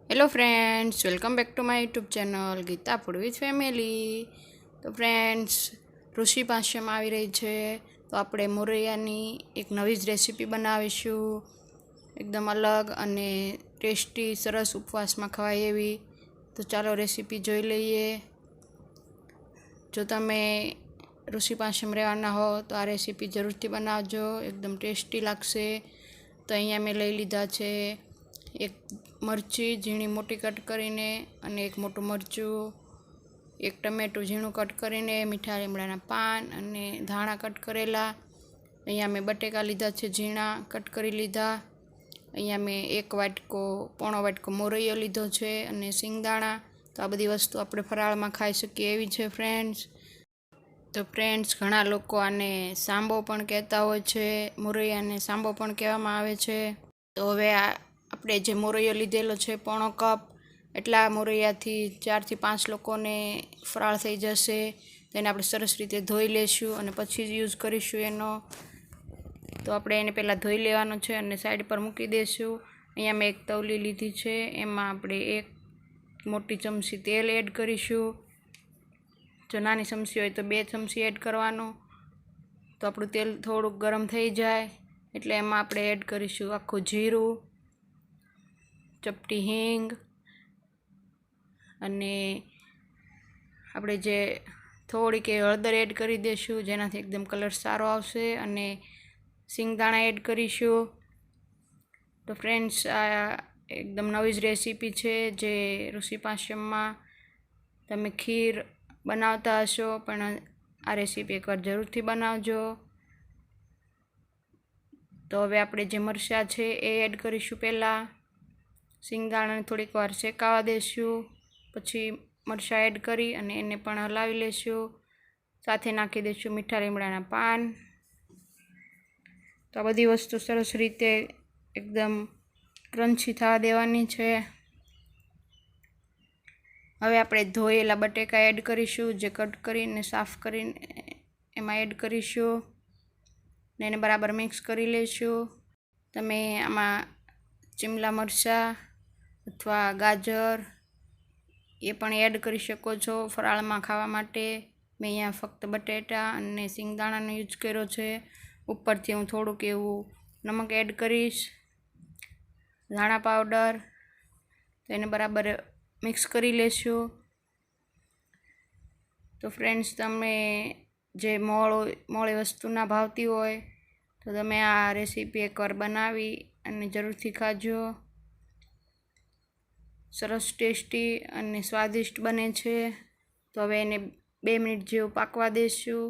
Hello friends, welcome back to my YouTube channel Geeta food with family. તો friends, Rishi Pancham આવી રહી છે, તો આપણે મોરૈયાની એક નવી જ રેસીપી બનાવીશું, એકદમ અલગ અને ટેસ્ટી, સરસ ઉપવાસમાં ખવાય એવી. તો ચાલો રેસીપી જોઈ લઈએ. જો તમે ઋષિ પાંચમ રહેવાના હો તો આ રેસીપી જરૂરથી બનાવજો, એકદમ ટેસ્ટી લાગશે. તો અહીંયા મેં લઈ લીધા છે એક મરચી ઝીણી મોટી કટ કરીને, અને એક મોટું મરચું, એક ટમેટું ઝીણું કટ કરીને, મીઠા લીમડાના પાન અને ધાણા કટ કરેલા. અહીંયા મેં બટેકા લીધા છે, ઝીણા કટ કરી લીધા. અહીંયા મેં પોણો વાટકો મોરૈયો લીધો છે અને સિંગદાણા. તો આ બધી વસ્તુ આપણે ફરાળમાં ખાઈ શકીએ એવી છે ફ્રેન્ડ્સ. તો ફ્રેન્ડ્સ, ઘણા લોકો આને સાંબો પણ કહેતા હોય છે, મોરૈયાને સાંબો પણ કહેવામાં આવે છે. તો હવે આપણે જે મોરૈયો લીધેલો છે પોણો કપ, એટલા મોરૈયાથી 4 થી 5 લોકોને ફરાળ થઈ જશે. તો એને આપણે સરસ રીતે ધોઈ લઈશું અને પછી જ યુઝ કરીશું એનો. તો આપણે એને પહેલાં ધોઈ લેવાનો છે અને સાઈડ પર મૂકી દઈશું. અહીંયા મેં એક તવલી લીધી છે, એમાં આપણે 1 મોટી ચમચી તેલ એડ કરીશું. જો નાની ચમચી હોય તો 2 ચમચી એડ કરવાનું. તો આપણું તેલ થોડુંક ગરમ થઈ જાય એટલે એમાં આપણે એડ કરીશું આખું જીરું, ચપટી હિંગ, અને આપણે જે થોડીક હળદર એડ કરી દઈશું, જેનાથી એકદમ કલર સારો આવશે. અને સિંગદાણા એડ કરીશું. તો ફ્રેન્ડ્સ, આ એકદમ નવી જ રેસીપી છે, જે ઋષિ પાંચમમાં તમે ખીર બનાવતા હશો, પણ આ રેસીપી એકવાર જરૂરથી બનાવજો. તો હવે આપણે જે મરચાં છે એ એડ કરીશું પહેલાં. સિંગદાણાને થોડીક વાર શેકાવા દઈશું, પછી મરચાં એડ કરી અને એને પણ હલાવી લઈશું. સાથે નાખી દઈશું મીઠા લીમડાના પાન. તો આ બધી વસ્તુ સરસ રીતે એકદમ ક્રન્ચી થવા દેવાની છે. હવે આપણે ધોયેલા બટેકા એડ કરીશું, જે કટ કરીને સાફ કરીને એમાં એડ કરીશું ને એને બરાબર મિક્સ કરી લઈશું. તમે આમાં ચીમલા મરચાં અથવા ગાજર એ પણ એડ કરી શકો છો ફરાળમાં ખાવા માટે. મેં અહીંયા ફક્ત બટેટા અને સિંગદાણાનો યુઝ કર્યો છે. ઉપરથી હું થોડુંક એવું નમક એડ કરીશ, ધાણા પાવડર. તો એને બરાબર મિક્સ કરી લેશું. તો ફ્રેન્ડ્સ, તમે જે મોળી વસ્તુ ના ભાવતી હોય તો તમે આ રેસીપી એકવાર બનાવી અને જરૂરથી ખાજો. સરસ ટેસ્ટી અને સ્વાદિષ્ટ બને છે. તો હવે એને 2 મિનિટ જેવું પાકવા દઈશું.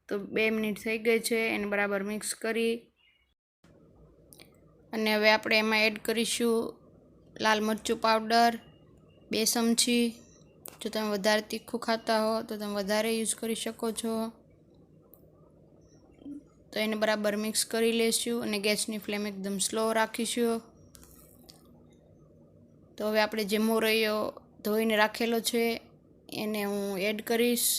તો 2 મિનિટ થઈ ગઈ છે, એને બરાબર મિક્સ કરી અને હવે આપણે એમાં એડ કરીશું લાલ મરચું પાવડર 2 ચમચી. જો તમે વધારે તીખું ખાતા હો તો તમે વધારે યુઝ કરી શકો છો. તો એને બરાબર મિક્સ કરી લઈશું અને ગેસની ફ્લેમ એકદમ સ્લો રાખીશું. તો હવે આપણે જે મોરૈયો ધોઈને રાખેલો છે એને હું એડ કરીશ.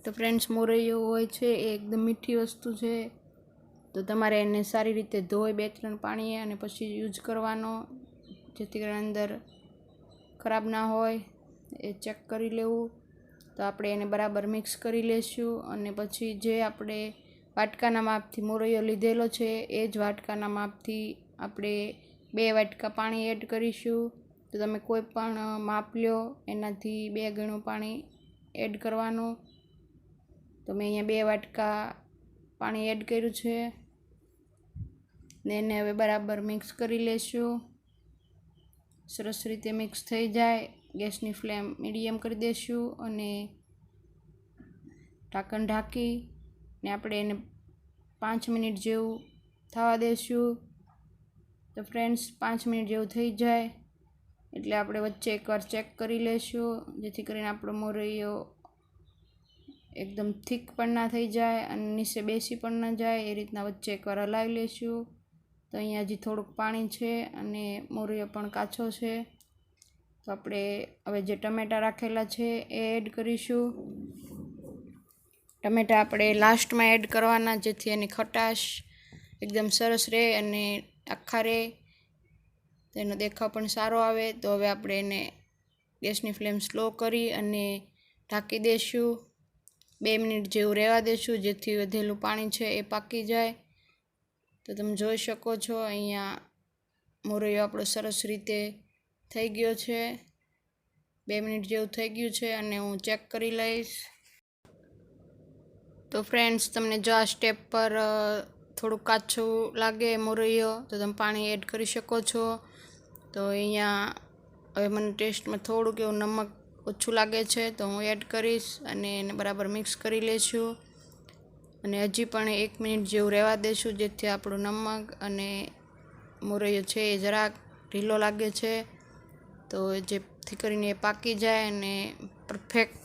તો ફ્રેન્ડ્સ, મોરૈયો હોય છે એ એકદમ મીઠી વસ્તુ છે, તો તમારે એને સારી રીતે ધોઈ 2-3 પાણીએ અને પછી યુઝ કરવાનો, જેથી કરીને અંદર ખરાબ ના હોય એ ચેક કરી લેવું. તો આપણે એને બરાબર મિક્સ કરી લઈશું અને પછી જે આપણે વાટકાના માપથી મોરૈયો લીધેલો છે એ જ વાટકાના માપથી આપણે 2 વાટકા પાણી એડ કરીશું. તો તમે કોઈ પણ માપ લો એનાથી 2 ગણું પાણી એડ કરવાનું. તો મેં અહીંયા 2 વાટકા પાણી એડ કર્યું છે ને એને હવે બરાબર મિક્સ કરી લઈશું. સરસ રીતે મિક્સ થઈ જાય, ગેસની ફ્લેમ મીડિયમ કરી દઈશું અને ઢાંકણ ઢાંકીને આપણે એને 5 મિનિટ જેવું થવા દઈશું. તો ફ્રેન્ડ્સ, 5 મિનિટ જેવું થઈ જાય એટલે આપણે વચ્ચે એકવાર ચેક કરી લઈશું, જેથી કરીને આપણો મોરૈયો એકદમ થીક પણ ના થઈ જાય અને નીચે બેસી પણ ન જાય. એ રીતના વચ્ચે એકવાર હલાવી લઈશું. તો અહીંયા હજી થોડુંક પાણી છે અને મોરૈયો પણ કાચો છે. તો આપણે હવે જે ટમેટાં રાખેલા છે એ એડ કરીશું. ટમેટાં આપણે લાસ્ટમાં એડ કરવાના, જેથી એની ખટાશ એકદમ સરસ રહે અને આખા રહે. તો એનો દેખાવ પણ સારો આવે. તો હવે આપણે એને ગેસની ફ્લેમ સ્લો કરી અને ઢાંકી દઈશું. 2 મિનિટ જેવું રહેવા દઈશું જેથી વધેલું પાણી છે એ પાકી જાય. તો તમે જોઈ શકો છો અહીંયા મોરૈયો આપણો સરસ રીતે થઈ ગયો છે. 2 મિનિટ જેવું થઈ ગયું છે અને હું ચેક કરી લઈશ. તો ફ્રેન્ડ્સ, તમને જો આ સ્ટેપ પર થોડુંક કાચું લાગે મોરૈયો તો તમે પાણી એડ કરી શકો છો. તો અહીંયા હવે મને ટેસ્ટમાં થોડુંક એવું નમક ઓછું લાગે છે તો હું એડ કરીશ અને એને બરાબર મિક્સ કરી લઈશું. અને હજી પણ 1 મિનિટ જેવું રહેવા દઈશું જેથી આપણું નમક અને મોરૈયો છે એ જરાક ઢીલો લાગે છે. તો જેથી કરીને એ પાકી જાય અને પરફેક્ટ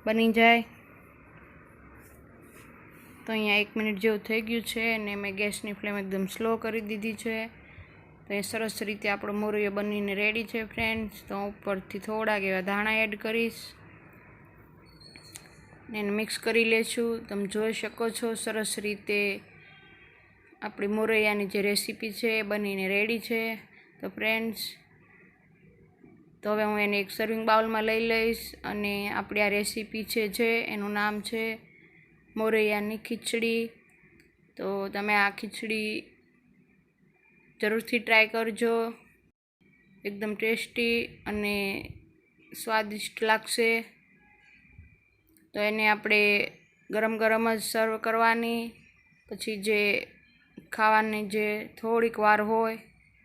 બની જાય. તો અહીંયા 1 મિનિટ જેવું થઈ ગયું છે અને મેં ગેસની ફ્લેમ એકદમ સ્લો કરી દીધી છે. તો એ સરસ રીતે આપણો મોરૈયો બનીને રેડી છે ફ્રેન્ડ્સ. તો હું ઉપરથી થોડાક એવા ધાણા એડ કરીશ ને એને મિક્સ કરી લઈશું. તમે જોઈ શકો છો સરસ રીતે આપણી મોરૈયાની જે રેસીપી છે એ બનીને રેડી છે. તો ફ્રેન્ડ્સ, તો હવે હું એને એક સર્વિંગ બાઉલમાં લઈ લઈશ અને આપણી આ રેસીપી છે એનું નામ છે મોરૈયાની ખીચડી. તો તમે આ ખીચડી જરૂરથી ટ્રાય કરજો. એકદમ ટેસ્ટી અને સ્વાદિષ્ટ લાગશે. તો એને આપણે ગરમ ગરમ જ સર્વ કરવાની. પછી જે ખાવાની જે થોડીક વાર હોય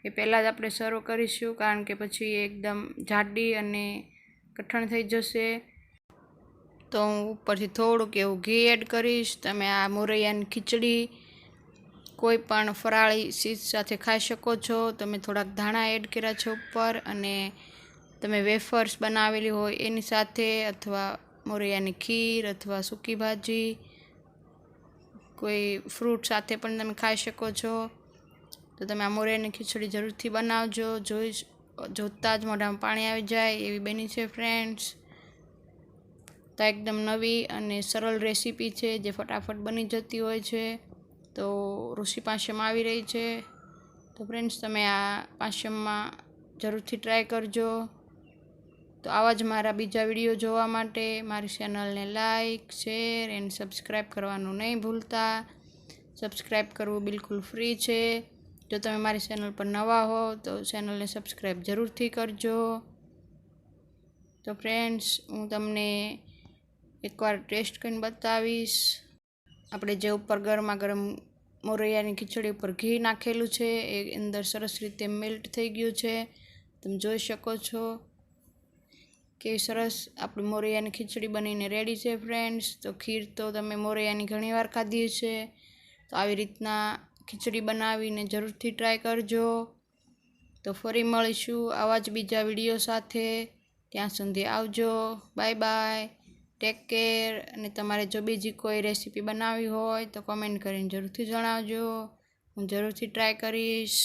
એ પહેલાં જ આપણે સર્વ કરીશું, કારણ કે પછી એકદમ જાડી અને કઠણ થઈ જશે. તો હું ઉપરથી થોડુંક એવું ઘી એડ કરીશ. તમે આ મોરૈયાની ખીચડી કોઈ પણ ફરાળી ચીજ સાથે ખાઈ શકો છો. તમે થોડાક ધાણા એડ કર્યા છે ઉપર અને તમે વેફર્સ બનાવેલી હોય એની સાથે, અથવા મોરૈયાની ખીર અથવા સૂકી ભાજી કોઈ ફ્રૂટ સાથે પણ તમે ખાઈ શકો છો. તો તમે આ મોરૈયાની ખીચડી જરૂરથી બનાવજો. જોતાં જ મોઢામાં પાણી આવી જાય એવી બની છે ફ્રેન્ડ્સ. તો એકદમ નવી અને સરળ રેસીપી છે જે ફટાફટ બની જતી હોય છે. તો ઋષિ પાંચમ આવી રહી છે. તો ફ્રેન્ડ્સ, તમે આ પાંચમમાં જરૂરથી ટ્રાય કરજો. તો આવા જ મારા બીજા વિડીયો જોવા માટે મારી ચેનલને લાઈક, શેર એન્ડ સબસ્ક્રાઈબ કરવાનું નહીં ભૂલતા. સબસ્ક્રાઈબ કરવું બિલકુલ ફ્રી છે. જો તમે મારી ચેનલ પર નવા હો તો ચેનલને સબસ્ક્રાઈબ જરૂરથી કરજો. તો ફ્રેન્ડ્સ, હું તમને એકવાર ટેસ્ટ કરીને બતાવીશ. આપણે જે ઉપર ગરમા ગરમ મોરૈયાની ખીચડી ઉપર ઘી નાખેલું છે એ અંદર સરસ રીતે મેલ્ટ થઈ ગયું છે. તમે જોઈ શકો છો કે સરસ આપણી મોરૈયાની ખીચડી બનીને રેડી છે ફ્રેન્ડ્સ. તો ખીર તો તમે મોરૈયાની ઘણીવાર ખાધી છે. તો આવી રીતના ખીચડી બનાવીને જરૂરથી ટ્રાય કરજો. તો ફરી મળીશું આવા જ બીજા વિડીયો સાથે. ત્યાં સુધી આવજો. Bye bye. Take care. અને તમારે જો બીજી કોઈ રેસીપી બનાવવી હોય તો કમેન્ટ કરીને જરૂરથી જણાવજો. હું જરૂરથી ટ્રાય કરીશ.